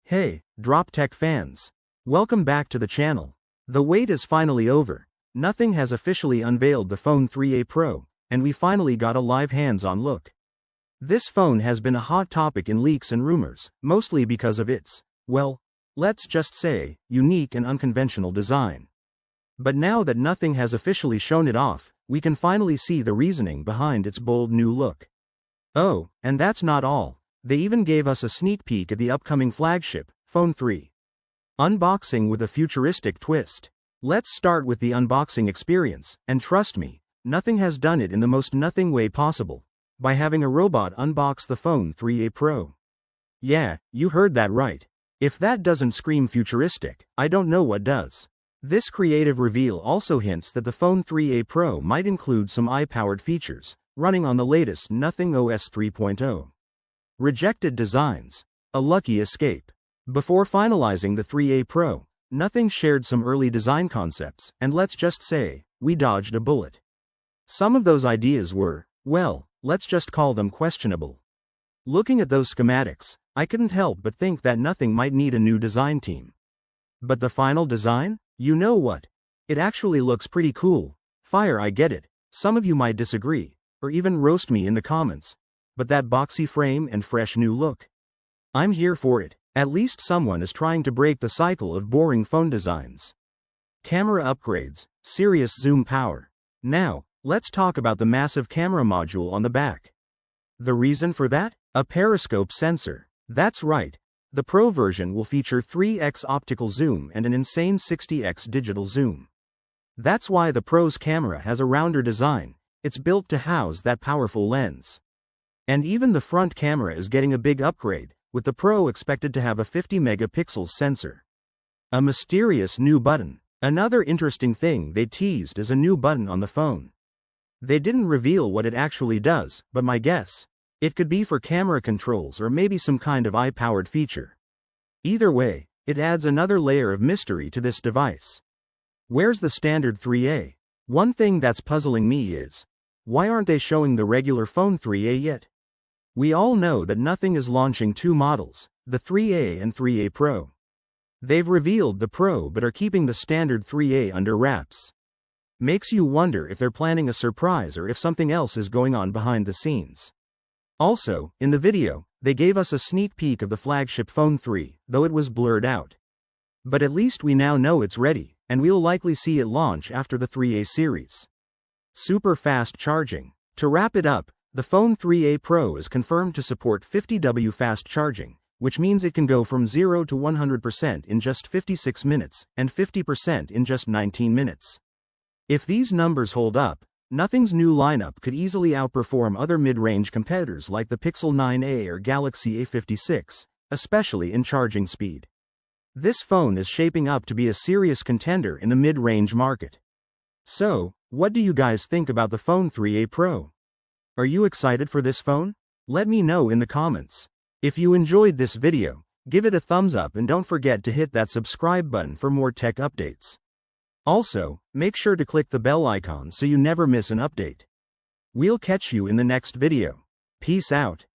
Hey, Drop Tech fans! Welcome back to the channel. The wait is finally over. Nothing has officially unveiled the phone 3A Pro, and we finally got a live hands-on look. This phone has been a hot topic in leaks and rumors, mostly because of its, well, let's just say, unique and unconventional design. But now that nothing has officially shown it off, we can finally see the reasoning behind its bold new look. Oh, and that's not all. They even gave us a sneak peek at the upcoming flagship, Phone 3. Unboxing with a futuristic twist. Let's start with the unboxing experience, and trust me, nothing has done it in the most nothing way possible, by having a robot unbox the Phone 3A Pro. Yeah, you heard that right. If that doesn't scream futuristic, I don't know what does. This creative reveal also hints that the Phone 3A Pro might include some AI-powered features, running on the latest Nothing OS 3.0. Rejected designs. A lucky escape. Before finalizing the 3A Pro, Nothing shared some early design concepts, and let's just say, we dodged a bullet. Some of those ideas were, well, let's just call them questionable. Looking at those schematics, I couldn't help but think that Nothing might need a new design team. But the final design? You know what? It actually looks pretty cool. Fire, I get it. Some of you might disagree, or even roast me in the comments. But that boxy frame and fresh new look? I'm here for it. At least someone is trying to break the cycle of boring phone designs. Camera upgrades, serious zoom power. Now, let's talk about the massive camera module on the back. The reason for that? A periscope sensor. That's right. The Pro version will feature 3x optical zoom and an insane 60x digital zoom. That's why the Pro's camera has a rounder design. It's built to house that powerful lens. And even the front camera is getting a big upgrade, with the Pro expected to have a 50 megapixels sensor. A mysterious new button. Another interesting thing they teased is a new button on the phone. They didn't reveal what it actually does, but my guess, it could be for camera controls or maybe some kind of AI-powered feature. Either way, it adds another layer of mystery to this device. Where's the standard 3A? One thing that's puzzling me is, why aren't they showing the regular Phone 3A yet? We all know that Nothing is launching two models, the 3A and 3A Pro. They've revealed the Pro but are keeping the standard 3A under wraps. Makes you wonder if they're planning a surprise or if something else is going on behind the scenes. Also, in the video, they gave us a sneak peek of the flagship Phone 3, though it was blurred out. But at least we now know it's ready, and we'll likely see it launch after the 3A series. Super fast charging. To wrap it up, the Phone 3A Pro is confirmed to support 50W fast charging, which means it can go from 0 to 100% in just 56 minutes, and 50% in just 19 minutes. If these numbers hold up, Nothing's new lineup could easily outperform other mid-range competitors like the Pixel 9a or Galaxy A56, especially in charging speed. This phone is shaping up to be a serious contender in the mid-range market. So, what do you guys think about the Phone 3A Pro? Are you excited for this phone? Let me know in the comments. If you enjoyed this video, give it a thumbs up and don't forget to hit that subscribe button for more tech updates. Also, make sure to click the bell icon so you never miss an update. We'll catch you in the next video. Peace out.